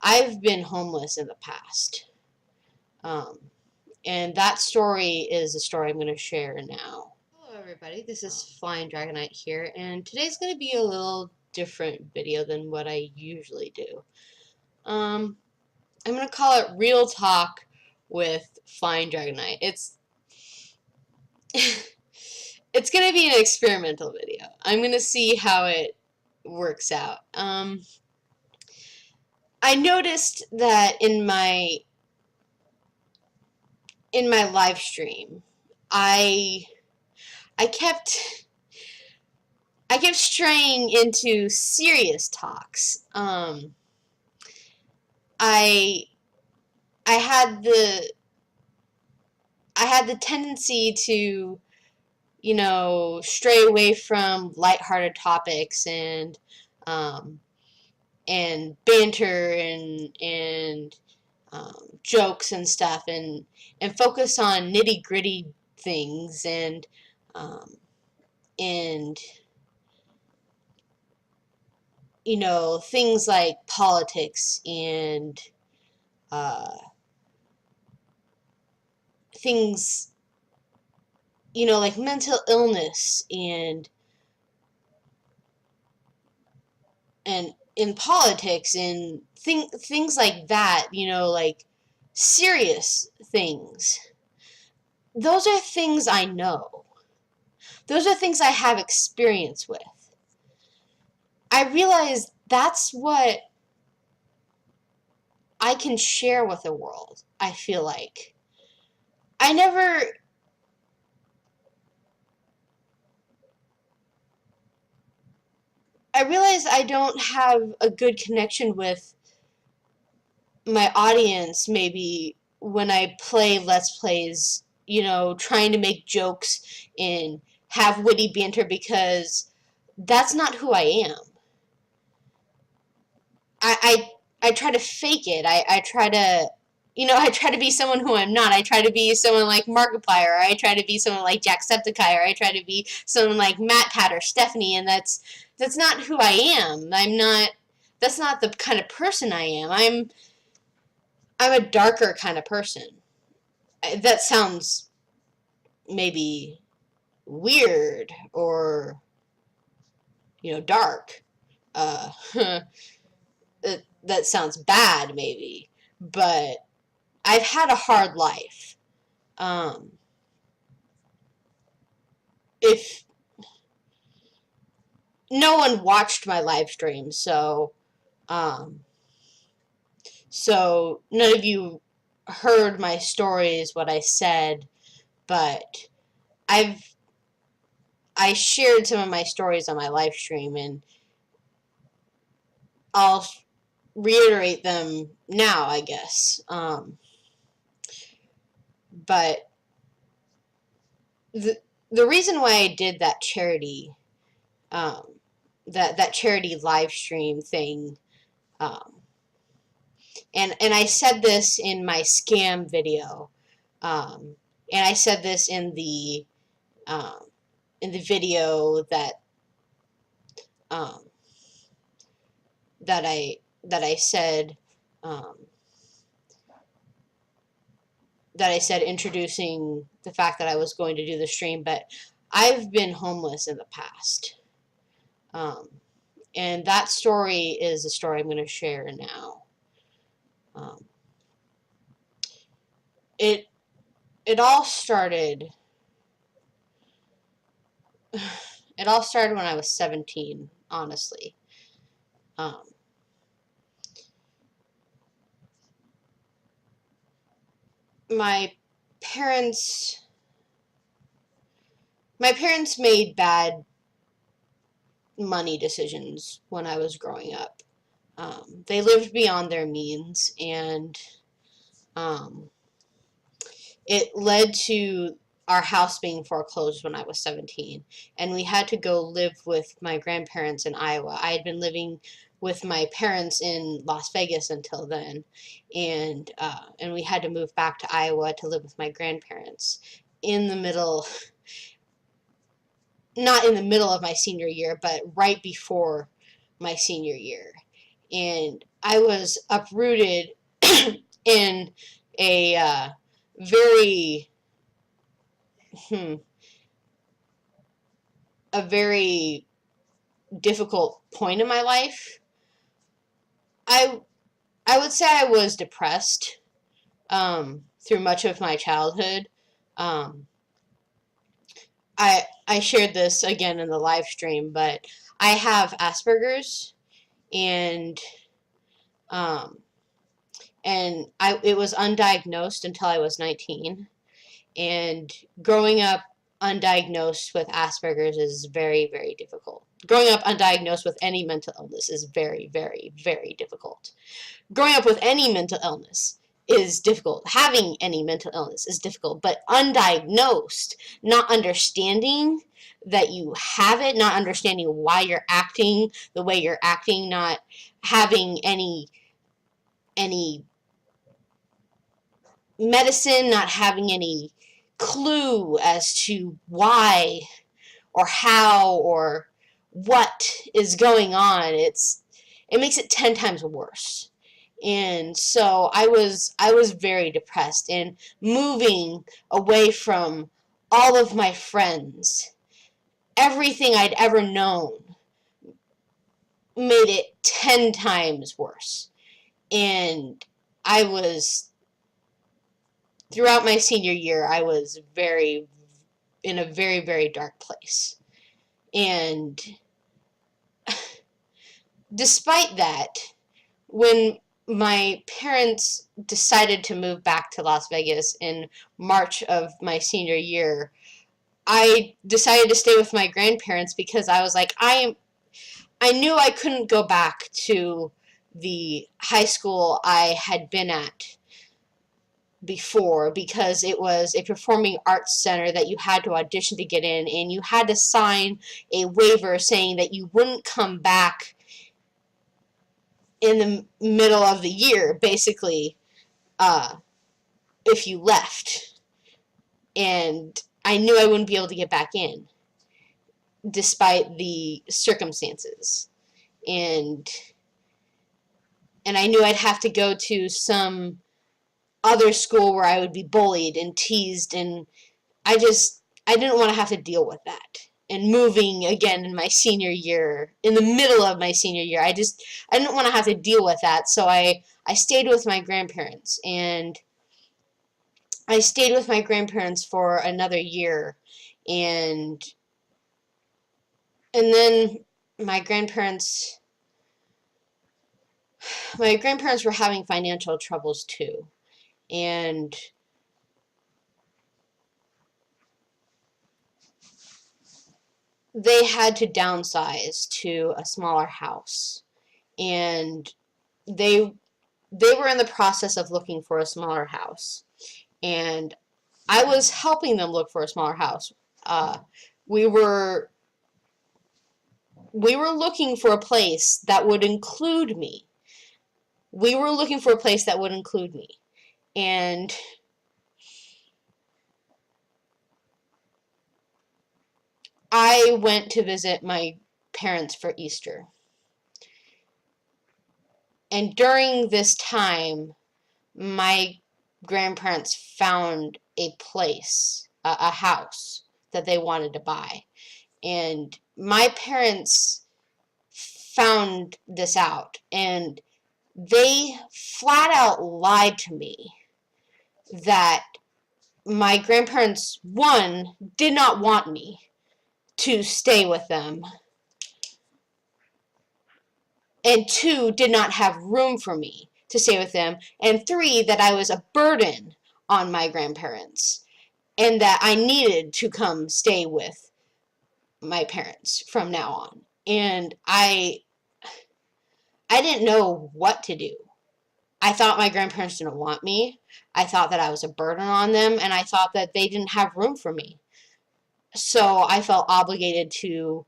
I've been homeless in the past. Um, and that story is the story I'm going to share now. Hello everybody, this is Flying Dragonite here, and today's going to be a little different video than what I usually do. I'm going to call it Real Talk with Flying Dragonite. It's it's going to be an experimental video. I'm going to see how it works out. I noticed that in my live stream, I kept straying into serious talks. I had the tendency to, stray away from lighthearted topics and banter and jokes and stuff, and focus on nitty gritty things and things like politics and things, like mental illness and in politics and things like that, like serious things. Those are things I know. Those are things I have experience with. I realize that's what I can share with the world, I feel like. I realize I don't have a good connection with my audience, maybe, when I play Let's Plays, trying to make jokes and have witty banter, because that's not who I am. I try to fake it. I try to, I try to be someone who I'm not. I try to be someone like Markiplier, or I try to be someone like Jacksepticeye, or I try to be someone like MatPat or Stephanie, and that's not who I am. That's not the kind of person I am. I'm a darker kind of person. That sounds maybe weird or, dark. That sounds bad, maybe, but I've had a hard life. If no one watched my live stream, so none of you heard my stories, what I said, but I shared some of my stories on my live stream, and I'll reiterate them now, I guess. But the reason why I did that charity, that charity live stream thing, and I said this in my scam video, and I said this in the video that I said, introducing the fact that I was going to do the stream. But I've been homeless in the past, and that story is the story I'm going to share now. It all started. It all started when I was 17, honestly. My parents made bad money decisions when I was growing up. They lived beyond their means, and it led to our house being foreclosed when I was 17, and we had to go live with my grandparents in Iowa. I had been living with my parents in Las Vegas until then, and we had to move back to Iowa to live with my grandparents in the middle, not in the middle of my senior year, but right before my senior year. and I was uprooted in a very hmm, a very difficult point in my life. I I would say I was depressed through much of my childhood. Um, I shared this again in the live stream, but I have Asperger's, and um, it was undiagnosed until I was 19. And growing up undiagnosed with Asperger's is very, very difficult. Growing up undiagnosed with any mental illness is very, very, very difficult. Growing up with any mental illness is difficult. Having any mental illness is difficult. But undiagnosed, not understanding that you have it, not understanding why you're acting the way you're acting, not having any medicine, not having any clue as to why or how or what is going on, it makes it 10 times worse. And so I was very depressed, and moving away from all of my friends, everything I'd ever known, made it 10 times worse. And I was throughout my senior year, I was in a very, very dark place. And despite that, when my parents decided to move back to Las Vegas in March of my senior year, I decided to stay with my grandparents because I was like, I knew I couldn't go back to the high school I had been at before, because it was a performing arts center that you had to audition to get in, and you had to sign a waiver saying that you wouldn't come back in the middle of the year, basically, if you left. And I knew I wouldn't be able to get back in despite the circumstances. And I knew I'd have to go to some other school where I would be bullied and teased, and I didn't want to have to deal with that. And moving again in my senior year, in the middle of my senior year, I didn't want to have to deal with that. So I stayed with my grandparents, and I stayed with my grandparents for another year, and then my grandparents my grandparents were having financial troubles too, and they had to downsize to a smaller house, and they were in the process of looking for a smaller house, and I was helping them look for a smaller house. We were looking for a place that would include me. We were looking for a place that would include me, and I went to visit my parents for Easter. And during this time, my grandparents found a place, a house that they wanted to buy. And my parents found this out, and they flat out lied to me that my grandparents, one, did not want me to stay with them, and two, did not have room for me to stay with them, and three, that I was a burden on my grandparents, and that I needed to come stay with my parents from now on. And I didn't know what to do. I thought my grandparents didn't want me. I thought that I was a burden on them, and I thought that they didn't have room for me. So I felt obligated to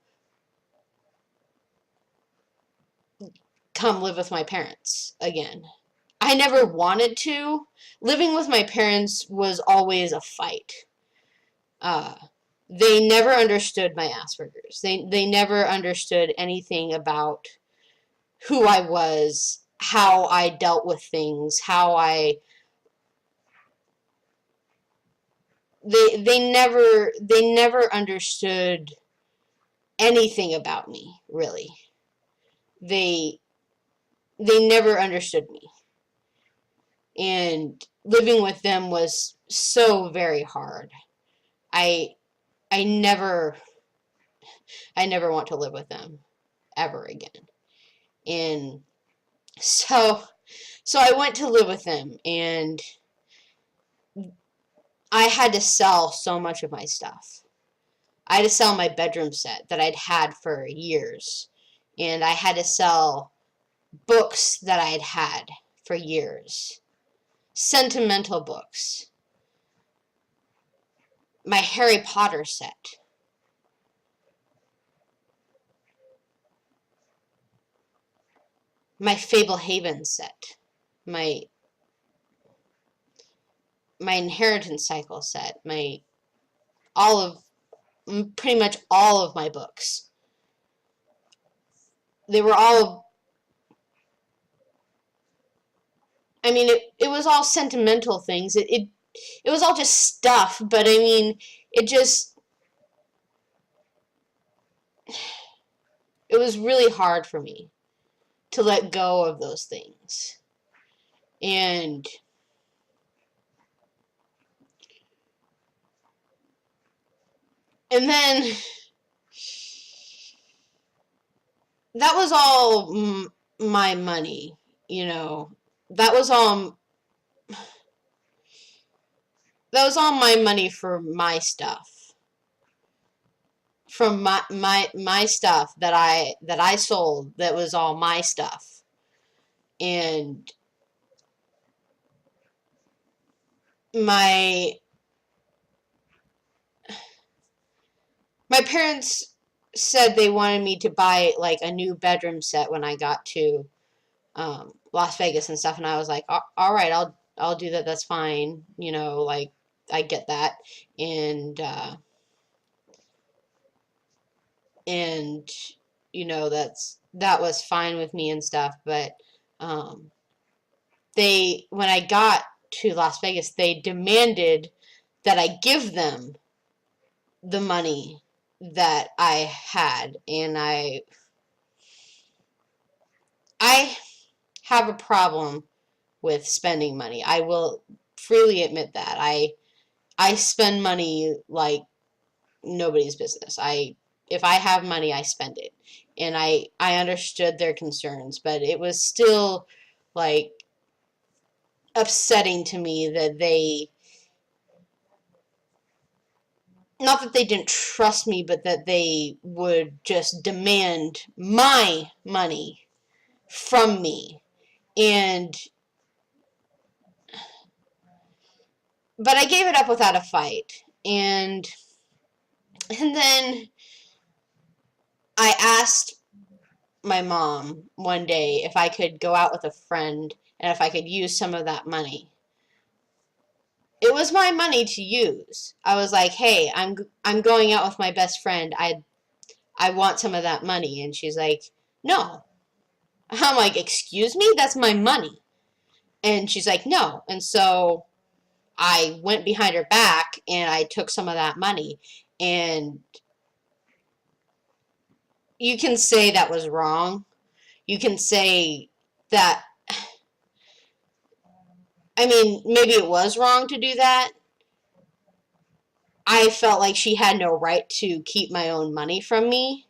come live with my parents again. I never wanted to. Living with my parents was always a fight. Uh, they never understood my Asperger's. They never understood anything about who I was, how I dealt with things, how I they never understood anything about me, really. They they never understood me. And living with them was so very hard. I I never I never want to live with them ever again. And so I went to live with them, and I had to sell so much of my stuff. I had to sell my bedroom set that I'd had for years. And I had to sell books that I'd had for years. Sentimental books. My Harry Potter set. My Fablehaven set. My Inheritance Cycle set. My all of pretty much all of my books. They were all, I mean, it was all sentimental things. It was all just stuff, but I mean, it just, it was really hard for me to let go of those things. And then that was all my money, you know. That was all my money for my stuff. From my stuff that I sold, that was all my stuff. And my parents said they wanted me to buy like a new bedroom set when I got to Las Vegas and stuff, and I was like, all right, I'll do that. That's fine. You know, like I get that, and and you know that was fine with me and stuff. But um, when I got to Las Vegas, they demanded that I give them the money that I had, and I have a problem with spending money. I will freely admit that. I spend money like nobody's business. If I have money, I spend it. And I understood their concerns, but it was still like upsetting to me that they, not that they didn't trust me, but that they would just demand my money from me. And but I gave it up without a fight. And then I asked my mom one day if I could go out with a friend and if I could use some of that money. It was my money to use. I was like, "Hey, I'm going out with my best friend. I want some of that money." And she's like, "No." I'm like, "Excuse me? That's my money." And she's like, "No." And so I went behind her back and I took some of that money. And you can say that was wrong. You can say that, I mean, maybe it was wrong to do that. I felt like she had no right to keep my own money from me.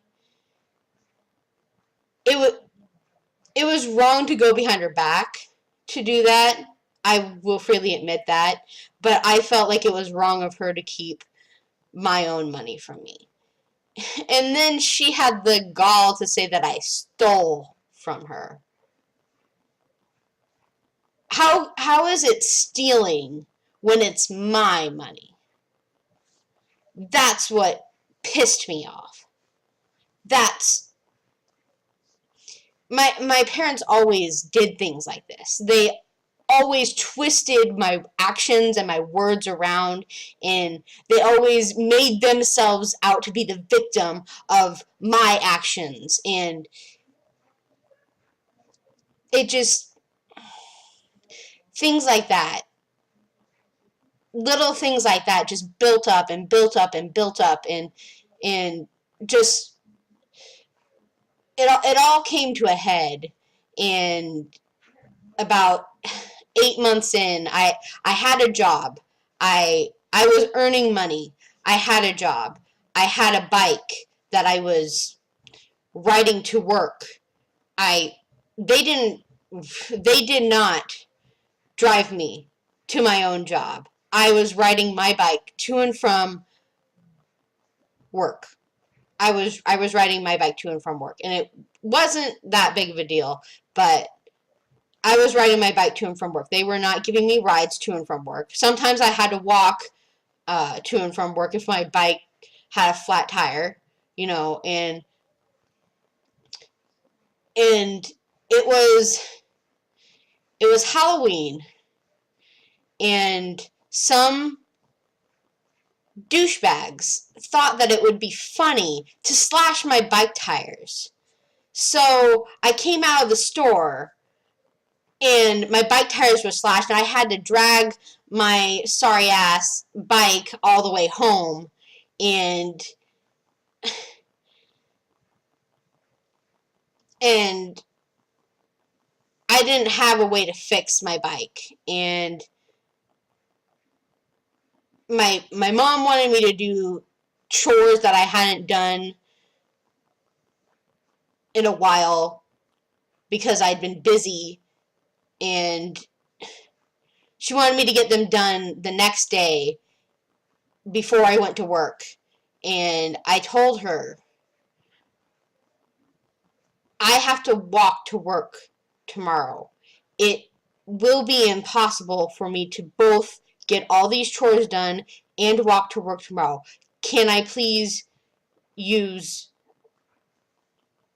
It was wrong to go behind her back to do that. I will freely admit that, but I felt like it was wrong of her to keep my own money from me. And then she had the gall to say that I stole from her. How is it stealing when it's my money? That's what pissed me off. That's my parents always did things like this. They always twisted my actions and my words around, and they always made themselves out to be the victim of my actions. And it just, things like that, little things like that just built up and built up and built up, and just, it all came to a head. And about 8 months in, I had a job. I was earning money. I had a job. I had a bike that I was riding to work. I they didn't they did not drive me to my own job. I was riding my bike to and from work. I was riding my bike to and from work, and it wasn't that big of a deal, but I was riding my bike to and from work. They were not giving me rides to and from work. Sometimes I had to walk to and from work if my bike had a flat tire, and it was Halloween, and some douchebags thought that it would be funny to slash my bike tires. So I came out of the store and my bike tires were slashed, and I had to drag my sorry ass bike all the way home, and and I didn't have a way to fix my bike, and my mom wanted me to do chores that I hadn't done in a while because I'd been busy, and she wanted me to get them done the next day before I went to work. And I told her, I have to walk to work tomorrow. It will be impossible for me to both get all these chores done and walk to work tomorrow. Can I please use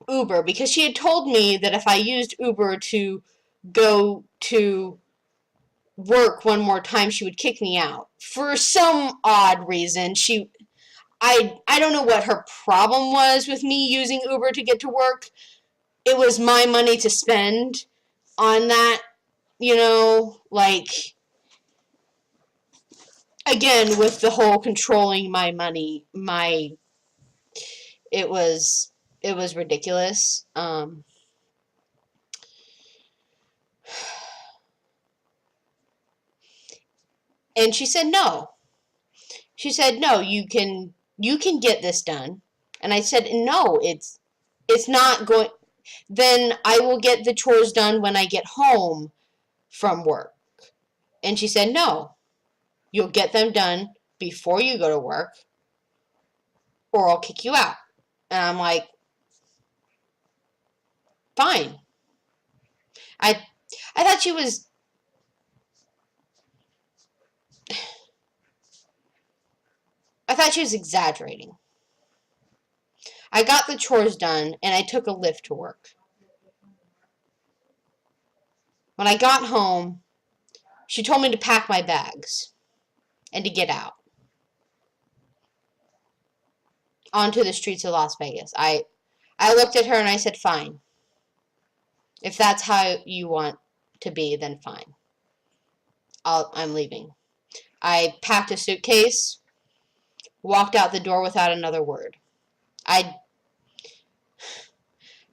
Uber? Because she had told me that if I used Uber to go to work one more time, she would kick me out. For some odd reason, I don't know what her problem was with me using Uber to get to work. It was my money to spend on that, like, again, with the whole controlling my money, it was ridiculous. And she said no. She said, no, you can get this done. And I said, no, it's not going. Then I will get the chores done when I get home from work. And she said, no, you'll get them done before you go to work, or I'll kick you out. And I'm like, fine. I I thought she was I thought she was exaggerating. I got the chores done and I took a lift to work. When I got home, she told me to pack my bags and to get out onto the streets of Las Vegas. I looked at her and I said, fine. If that's how you want to be, then fine. I'm leaving. I packed a suitcase, walked out the door without another word. I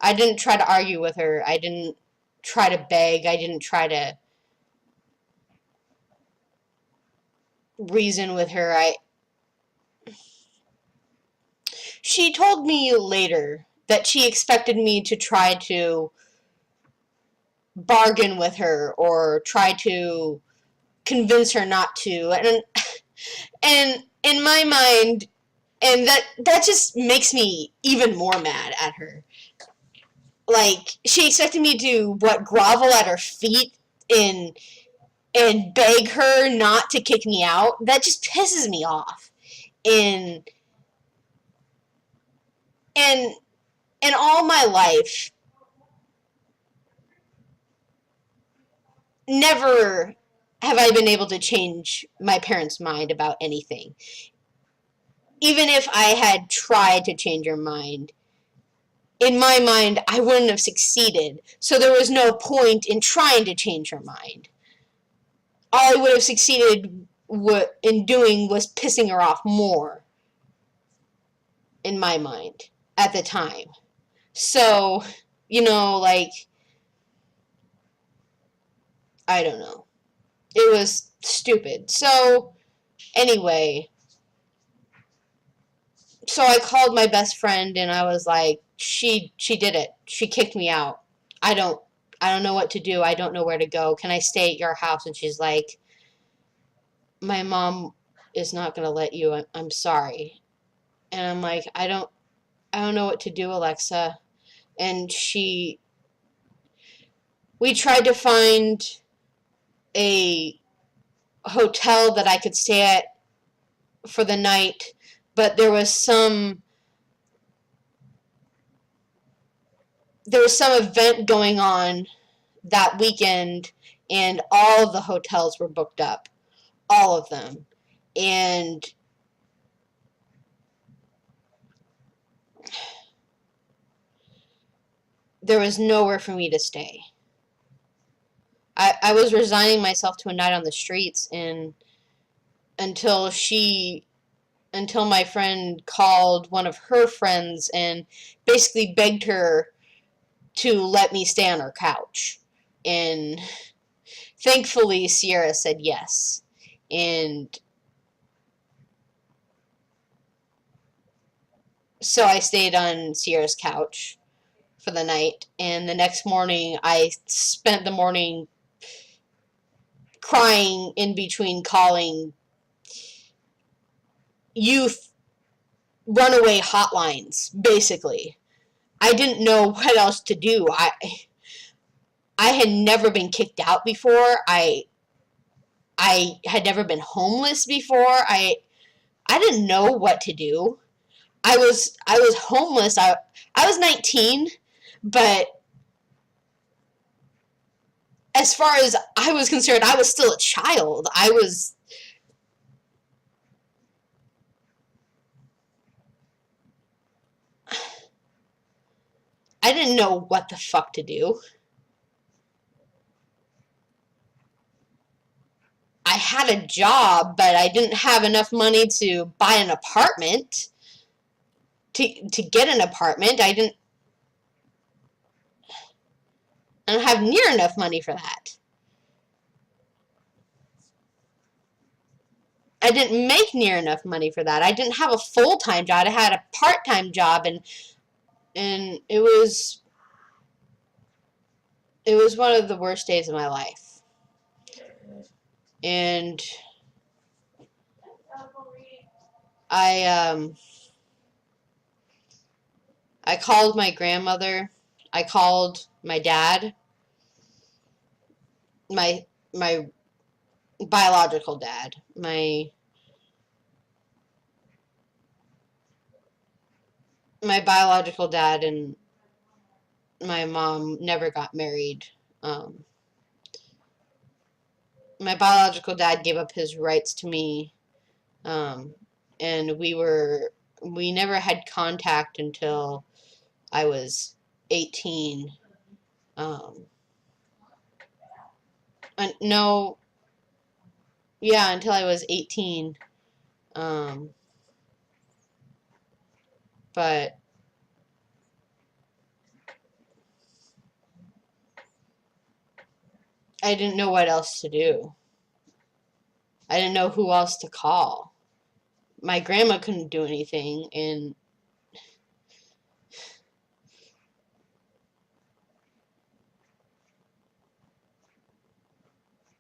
I didn't try to argue with her. I didn't try to beg. I didn't try to reason with her. She told me later that she expected me to try to bargain with her or try to convince her not to. And in my mind, and that just makes me even more mad at her. Like, she expected me to grovel at her feet and beg her not to kick me out. That just pisses me off. And and in all my life, never have I been able to change my parents' mind about anything. Even if I had tried to change her mind, in my mind, I wouldn't have succeeded. So there was no point in trying to change her mind. All I would have succeeded in doing was pissing her off more, in my mind, at the time. So, like, I don't know. It was stupid. So, anyway, so I called my best friend and I was like, she did it. She kicked me out. I don't know what to do. I don't know where to go. Can I stay at your house? And she's like, my mom is not going to let you. I'm sorry. And I'm like, I don't know what to do, Alexa. And we tried to find a hotel that I could stay at for the night, but there was some event going on that weekend, and all of the hotels were booked up, all of them, and there was nowhere for me to stay. I was resigning myself to a night on the streets, and until my friend called one of her friends and basically begged her to let me stay on her couch. And thankfully, Sierra said yes. And so I stayed on Sierra's couch for the night. And the next morning, I spent the morning crying in between calling youth runaway hotlines, basically. I didn't know what else to do. I had never been kicked out before. I had never been homeless before. I didn't know what to do. I was homeless. I was 19, but as far as I was concerned, I was still a child. I didn't know what the fuck to do. I had a job, but I didn't have enough money to buy an apartment. To get an apartment, I don't have near enough money for that. I didn't make near enough money for that. I didn't have a full-time job. I had a part-time job, and it was one of the worst days of my life. And I called my grandmother. I called my dad. My biological dad. My biological dad and my mom never got married. My biological dad gave up his rights to me, and we never had contact until I was 18. No, yeah, until I was 18. But I didn't know what else to do. I didn't know who else to call. My grandma couldn't do anything, and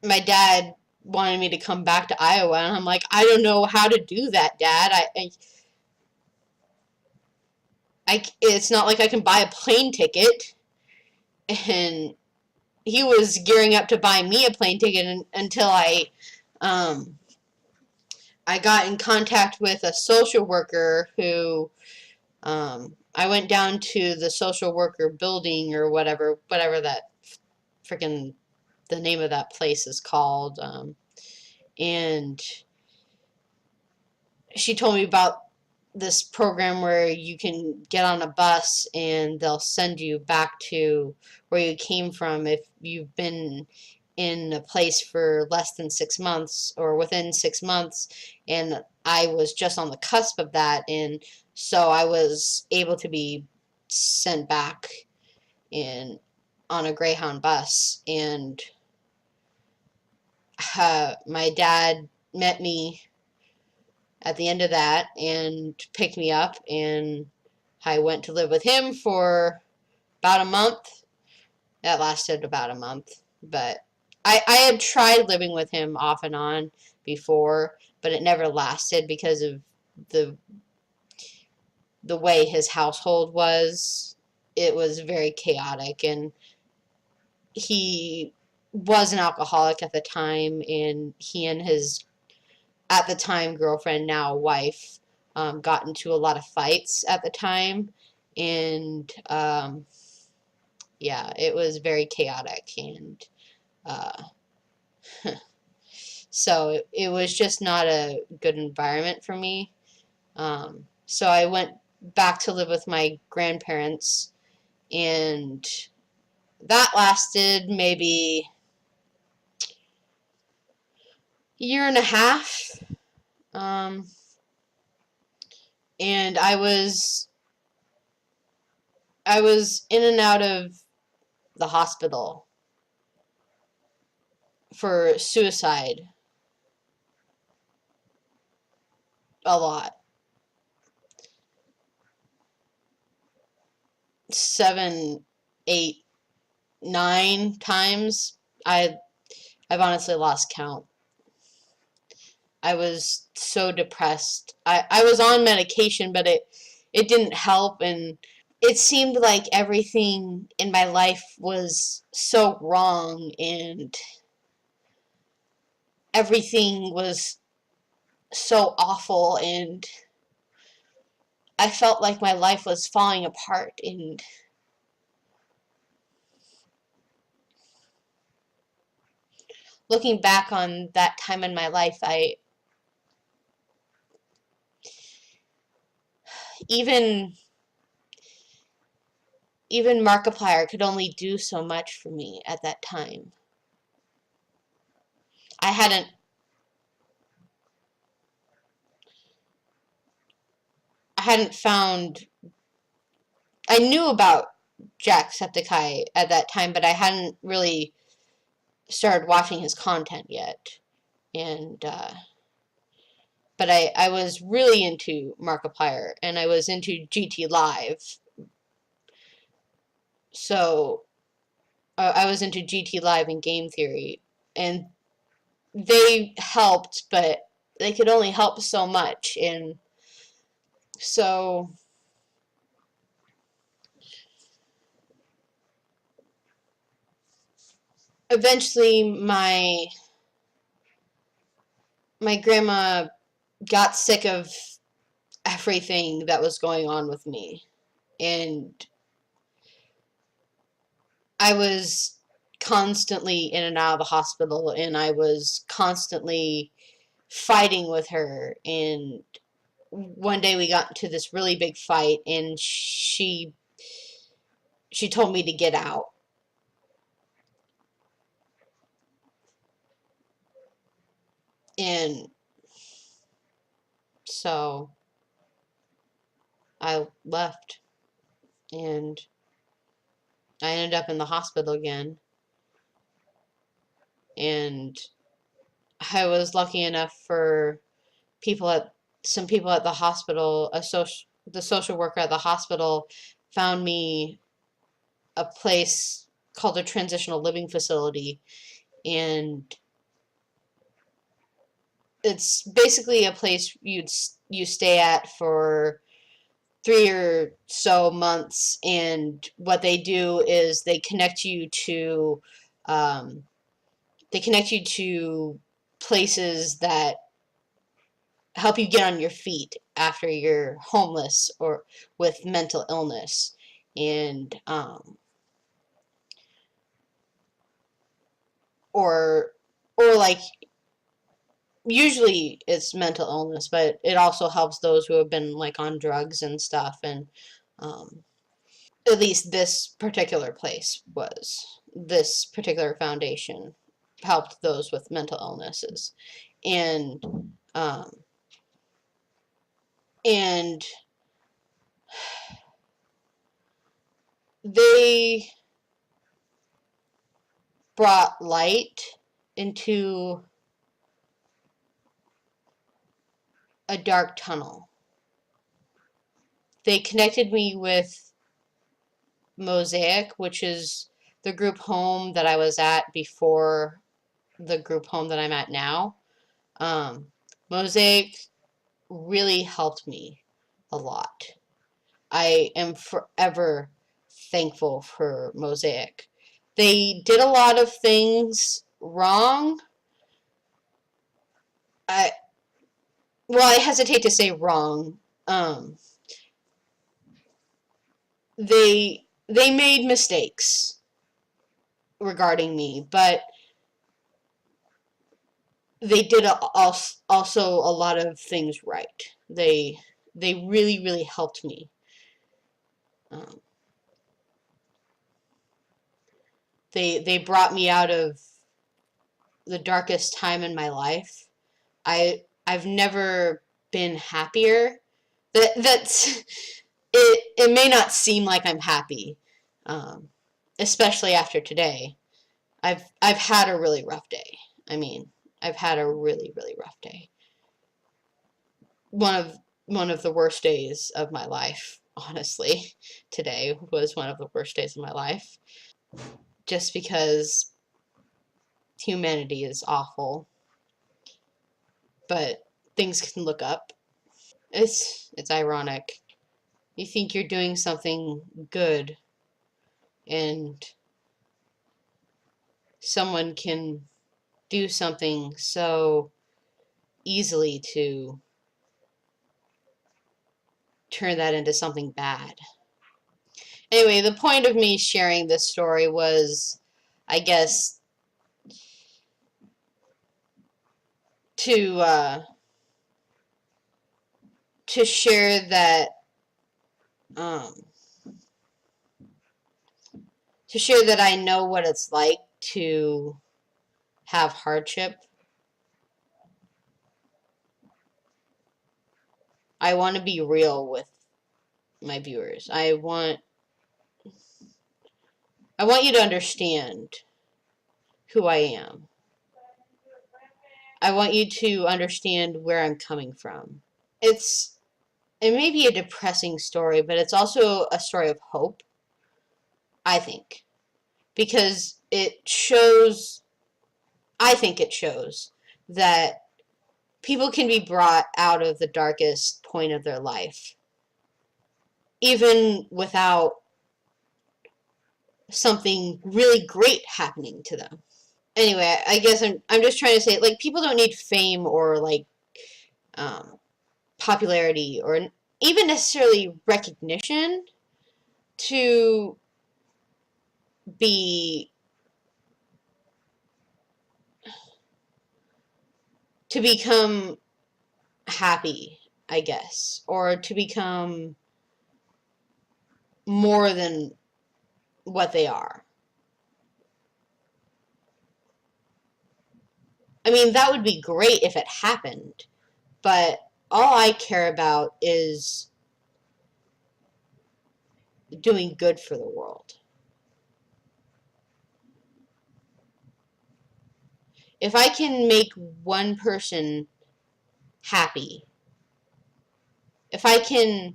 my dad wanted me to come back to Iowa, and I'm like, I don't know how to do that, Dad. It's not like I can buy a plane ticket. And he was gearing up to buy me a plane ticket until I got in contact with a social worker who, I went down to the social worker building or whatever that freaking the name of that place is called, and she told me about this program where you can get on a bus and they'll send you back to where you came from if you've been in a place for less than 6 months or within 6 months. And I was just on the cusp of that, and so I was able to be sent back in on a Greyhound bus. And my dad met me at the end of that and picked me up, and I went to live with him for about a month. That lasted about a month, but I had tried living with him off and on before, but it never lasted because of the the way his household was. It was very chaotic, and he was an alcoholic at the time, and he and his at the time girlfriend, now wife, got into a lot of fights at the time, and yeah, it was very chaotic, and uh, so it was just not a good environment for me. So I went back to live with my grandparents, and that lasted maybe a year and a half. Um, and I was in and out of the hospital for suicide a lot. 7, 8, 9 times. I've honestly lost count. I was so depressed. I was on medication, but it didn't help, and it seemed like everything in my life was so wrong, and everything was so awful, and I felt like my life was falling apart. And looking back on that time in my life, I even even Markiplier could only do so much for me at that time. I hadn't I hadn't found I knew about Jacksepticeye at that time, but I hadn't really started watching his content yet. And but I was really into Markiplier, and I was into GT Live. So I was into GT Live and game theory, and they helped, but they could only help so much. And so eventually my grandma got sick of everything that was going on with me, and I was constantly in and out of the hospital, and I was constantly fighting with her. And one day we got into this really big fight, and she told me to get out. And so I left, and I ended up in the hospital again. And I was lucky enough for people at some people at the hospital, the social worker at the hospital found me a place called a transitional living facility, and it's basically a place you stay at for 3 or so months, and what they do is um, they connect you to places that help you get on your feet after you're homeless or with mental illness. And or like usually it's mental illness, but it also helps those who have been like on drugs and stuff. And um, at least this particular foundation helped those with mental illnesses, and um, and they brought light into a dark tunnel. They connected me with Mosaic, which is the group home that I was at before the group home that I'm at now. Um, Mosaic really helped me a lot. I am forever thankful for Mosaic. They did a lot of things wrong. I well, I hesitate to say wrong. Um, they made mistakes regarding me, but they did also a lot of things right. They really helped me. Um, they brought me out of the darkest time in my life. I've never been happier. That's it may not seem like I'm happy, um, especially after today. I've had a really rough day. I mean, I've had a really rough day. One of one of the worst days of my life, honestly. Today was one of the worst days of my life, just because humanity is awful, but things can look up. It's ironic. You think you're doing something good, and someone can do something so easily to turn that into something bad. Anyway, the point of me sharing this story was, I guess, to to share that um, I know what it's like to have hardship. I want to be real with my viewers. I want you to understand who I am. I want you to understand where I'm coming from. It may be a depressing story, but it's also a story of hope, I think, because I think it shows that people can be brought out of the darkest point of their life, even without something really great happening to them. Anyway, I guess I'm just trying to say, like, people don't need fame or like um, popularity or even necessarily recognition to be to become happy, I guess, or to become more than what they are. I mean, that would be great if it happened, but all I care about is doing good for the world. If I can make one person happy, if I can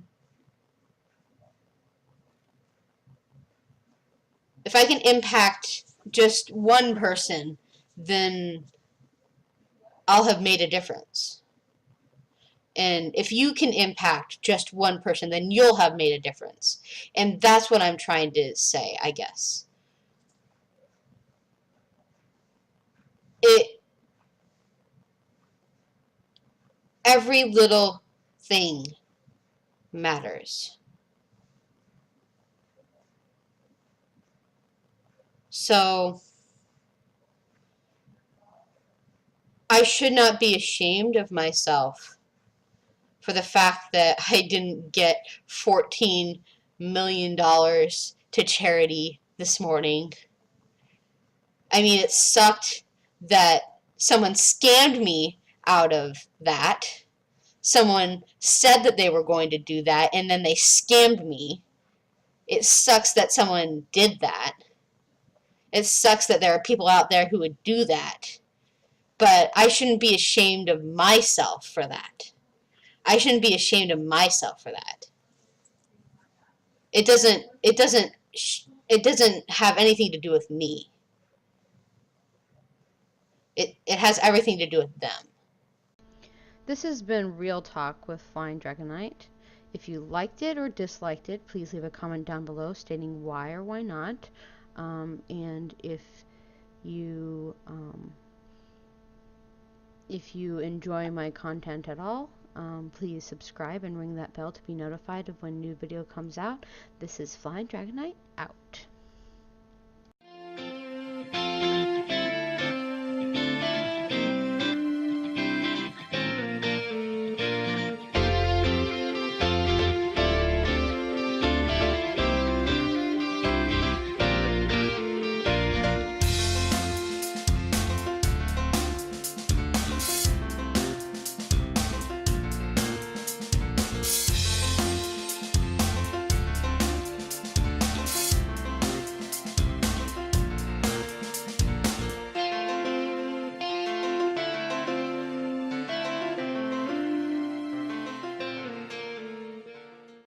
impact just one person, then I'll have made a difference. And if you can impact just one person, then you'll have made a difference. And that's what I'm trying to say, I guess. It every little thing matters. So I should not be ashamed of myself for the fact that I didn't get $14 million to charity this morning. I mean, it sucked that someone scammed me out of that. Someone said that they were going to do that, and then they scammed me. It sucks that someone did that. It sucks that there are people out there who would do that. But I shouldn't be ashamed of myself for that. I shouldn't be ashamed of myself for that. It doesn't have anything to do with me. It has everything to do with them. This has been Real Talk with Flying Dragonite. If you liked it or disliked it, please leave a comment down below stating why or why not. And if you enjoy my content at all, please subscribe and ring that bell to be notified of when new video comes out. This is Flying Dragonite out.